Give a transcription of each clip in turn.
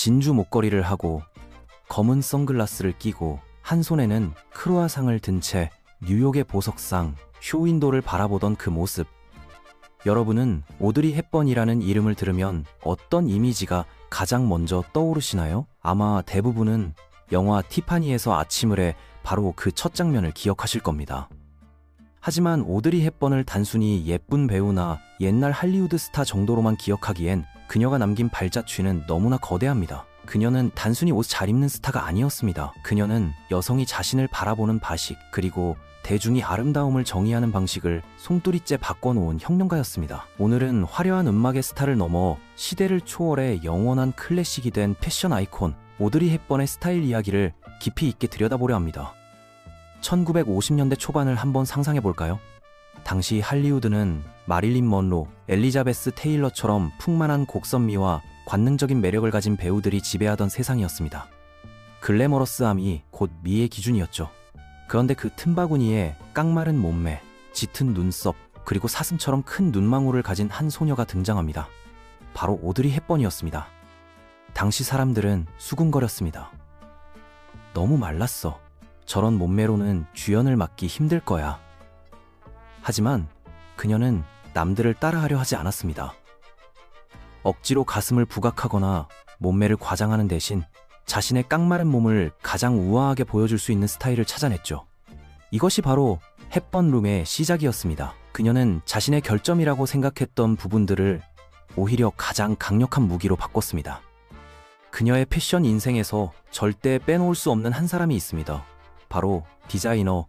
진주 목걸이를 하고 검은 선글라스를 끼고 한 손에는 크루아상을 든 채 뉴욕의 보석상 쇼윈도를 바라보던 그 모습. 여러분은 오드리 헵번이라는 이름을 들으면 어떤 이미지가 가장 먼저 떠오르시나요? 아마 대부분은 영화 티파니에서 아침을 해 바로 그 첫 장면을 기억하실 겁니다. 하지만 오드리 헵번을 단순히 예쁜 배우나 옛날 할리우드 스타 정도로만 기억하기엔 그녀가 남긴 발자취는 너무나 거대합니다. 그녀는 단순히 옷 잘 입는 스타가 아니었습니다. 그녀는 여성이 자신을 바라보는 바식, 그리고 대중이 아름다움을 정의하는 방식을 송두리째 바꿔놓은 혁명가였습니다. 오늘은 화려한 음악의 스타를 넘어 시대를 초월해 영원한 클래식이 된 패션 아이콘 오드리 헵번의 스타일 이야기를 깊이 있게 들여다보려 합니다. 1950년대 초반을 한번 상상해볼까요? 당시 할리우드는 마릴린 먼로, 엘리자베스 테일러처럼 풍만한 곡선미와 관능적인 매력을 가진 배우들이 지배하던 세상이었습니다. 글래머러스함이 곧 미의 기준이었죠. 그런데 그 틈바구니에 깡마른 몸매, 짙은 눈썹, 그리고 사슴처럼 큰 눈망울을 가진 한 소녀가 등장합니다. 바로 오드리 헵번이었습니다. 당시 사람들은 수군거렸습니다. 너무 말랐어. 저런 몸매로는 주연을 맡기 힘들 거야. 하지만 그녀는 남들을 따라하려 하지 않았습니다. 억지로 가슴을 부각하거나 몸매를 과장하는 대신 자신의 깡마른 몸을 가장 우아하게 보여줄 수 있는 스타일을 찾아냈죠. 이것이 바로 헵번룸의 시작이었습니다. 그녀는 자신의 결점이라고 생각했던 부분들을 오히려 가장 강력한 무기로 바꿨습니다. 그녀의 패션 인생에서 절대 빼놓을 수 없는 한 사람이 있습니다. 바로 디자이너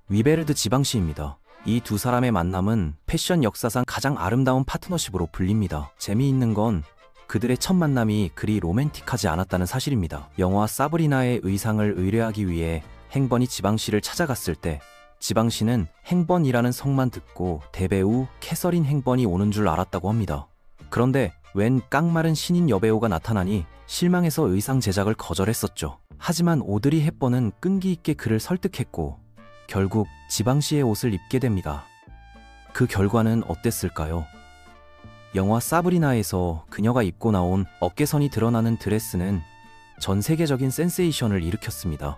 위베르드 지방시입니다. 이 두 사람의 만남은 패션 역사상 가장 아름다운 파트너십으로 불립니다. 재미있는 건 그들의 첫 만남이 그리 로맨틱하지 않았다는 사실입니다. 영화 사브리나의 의상을 의뢰하기 위해 행번이 지방시를 찾아갔을 때 지방시는 행번이라는 성만 듣고 대배우 캐서린 행번이 오는 줄 알았다고 합니다. 그런데 웬 깡마른 신인 여배우가 나타나니 실망해서 의상 제작을 거절했었죠. 하지만 오드리 헵번은 끈기 있게 그를 설득했고 결국 지방시의 옷을 입게 됩니다. 그 결과는 어땠을까요? 영화 사브리나에서 그녀가 입고 나온 어깨선이 드러나는 드레스는 전 세계적인 센세이션을 일으켰습니다.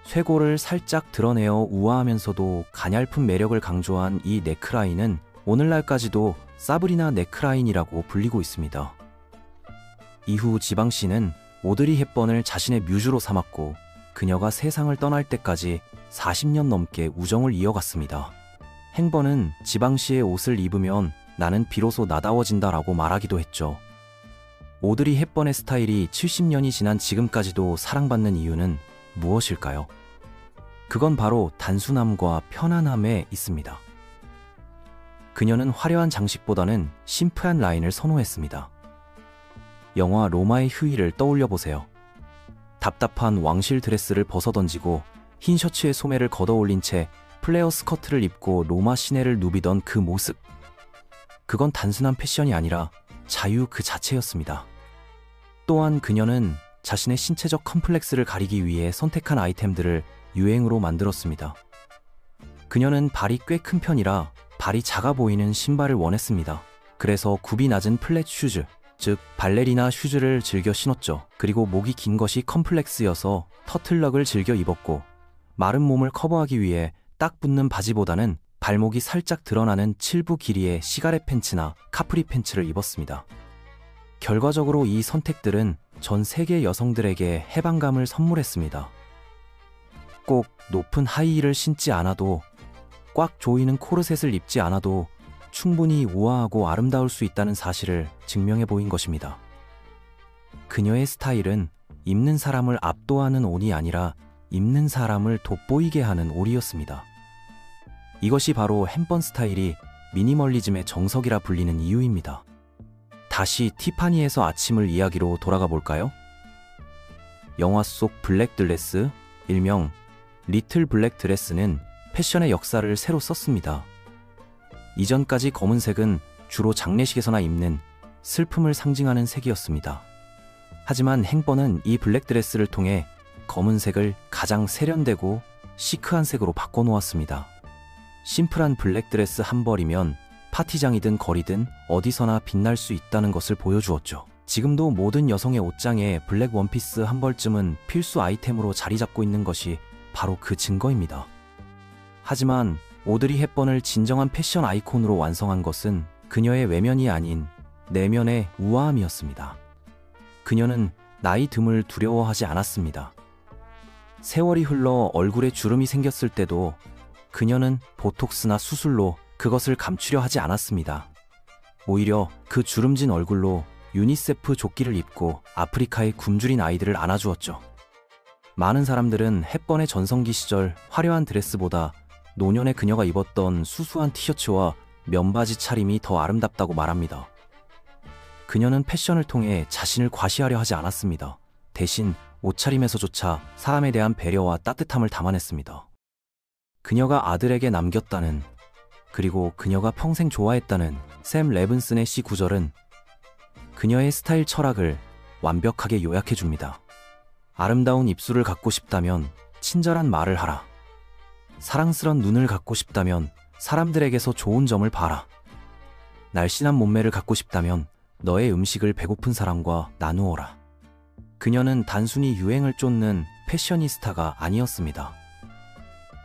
쇄골을 살짝 드러내어 우아하면서도 가냘픈 매력을 강조한 이 넥라인은 오늘날까지도 사브리나 넥라인이라고 불리고 있습니다. 이후 지방시는 오드리 헵번을 자신의 뮤즈로 삼았고 그녀가 세상을 떠날 때까지 40년 넘게 우정을 이어갔습니다. 행번은 지방시의 옷을 입으면 나는 비로소 나다워진다라고 말하기도 했죠. 오드리 헵번의 스타일이 70년이 지난 지금까지도 사랑받는 이유는 무엇일까요? 그건 바로 단순함과 편안함에 있습니다. 그녀는 화려한 장식보다는 심플한 라인을 선호했습니다. 영화 로마의 휴일을 떠올려 보세요. 답답한 왕실 드레스를 벗어던지고 흰 셔츠에 소매를 걷어올린 채 플레어 스커트를 입고 로마 시내를 누비던 그 모습. 그건 단순한 패션이 아니라 자유 그 자체였습니다. 또한 그녀는 자신의 신체적 컴플렉스를 가리기 위해 선택한 아이템들을 유행으로 만들었습니다. 그녀는 발이 꽤 큰 편이라 발이 작아 보이는 신발을 원했습니다. 그래서 굽이 낮은 플랫 슈즈, 즉 발레리나 슈즈를 즐겨 신었죠. 그리고 목이 긴 것이 컴플렉스여서 터틀럭을 즐겨 입었고 마른 몸을 커버하기 위해 딱 붙는 바지보다는 발목이 살짝 드러나는 7부 길이의 시가렛 팬츠나 카프리 팬츠를 입었습니다. 결과적으로 이 선택들은 전 세계 여성들에게 해방감을 선물했습니다. 꼭 높은 하이힐을 신지 않아도, 꽉 조이는 코르셋을 입지 않아도 충분히 우아하고 아름다울 수 있다는 사실을 증명해 보인 것입니다. 그녀의 스타일은 입는 사람을 압도하는 옷이 아니라 입는 사람을 돋보이게 하는 옷이었습니다. 이것이 바로 헵번 스타일이 미니멀리즘의 정석이라 불리는 이유입니다. 다시 티파니에서 아침을 이야기로 돌아가 볼까요? 영화 속 블랙 드레스, 일명 리틀 블랙 드레스는 패션의 역사를 새로 썼습니다. 이전까지 검은색은 주로 장례식에서나 입는 슬픔을 상징하는 색이었습니다. 하지만 행번은 이 블랙 드레스를 통해 검은색을 가장 세련되고 시크한 색으로 바꿔놓았습니다. 심플한 블랙 드레스 한 벌이면 파티장이든 거리든 어디서나 빛날 수 있다는 것을 보여주었죠. 지금도 모든 여성의 옷장에 블랙 원피스 한 벌쯤은 필수 아이템으로 자리 잡고 있는 것이 바로 그 증거입니다. 하지만 오드리 헵번을 진정한 패션 아이콘으로 완성한 것은 그녀의 외면이 아닌 내면의 우아함이었습니다. 그녀는 나이 듦을 두려워하지 않았습니다. 세월이 흘러 얼굴에 주름이 생겼을 때도 그녀는 보톡스나 수술로 그것을 감추려 하지 않았습니다. 오히려 그 주름진 얼굴로 유니세프 조끼를 입고 아프리카의 굶주린 아이들을 안아주었죠. 많은 사람들은 헵번의 전성기 시절 화려한 드레스보다 노년의 그녀가 입었던 수수한 티셔츠와 면바지 차림이 더 아름답다고 말합니다. 그녀는 패션을 통해 자신을 과시하려 하지 않았습니다. 대신 옷차림에서조차 사람에 대한 배려와 따뜻함을 담아냈습니다. 그녀가 아들에게 남겼다는, 그리고 그녀가 평생 좋아했다는 샘 레븐슨의 시 구절은 그녀의 스타일 철학을 완벽하게 요약해줍니다. 아름다운 입술을 갖고 싶다면 친절한 말을 하라. 사랑스런 눈을 갖고 싶다면 사람들에게서 좋은 점을 봐라. 날씬한 몸매를 갖고 싶다면 너의 음식을 배고픈 사람과 나누어라. 그녀는 단순히 유행을 쫓는 패셔니스타가 아니었습니다.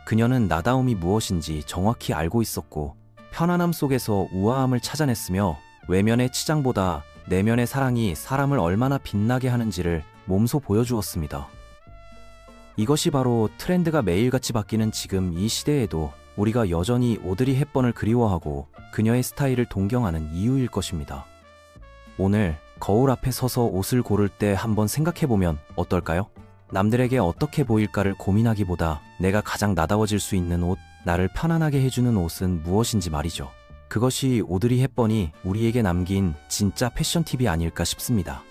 그녀는 나다움이 무엇인지 정확히 알고 있었고 편안함 속에서 우아함을 찾아냈으며 외면의 치장보다 내면의 사랑이 사람을 얼마나 빛나게 하는지를 몸소 보여주었습니다. 이것이 바로 트렌드가 매일같이 바뀌는 지금 이 시대에도 우리가 여전히 오드리 헵번을 그리워하고 그녀의 스타일을 동경하는 이유일 것입니다. 오늘 거울 앞에 서서 옷을 고를 때 한번 생각해보면 어떨까요? 남들에게 어떻게 보일까를 고민하기보다 내가 가장 나다워질 수 있는 옷, 나를 편안하게 해주는 옷은 무엇인지 말이죠. 그것이 오드리 헵번이 우리에게 남긴 진짜 패션 팁이 아닐까 싶습니다.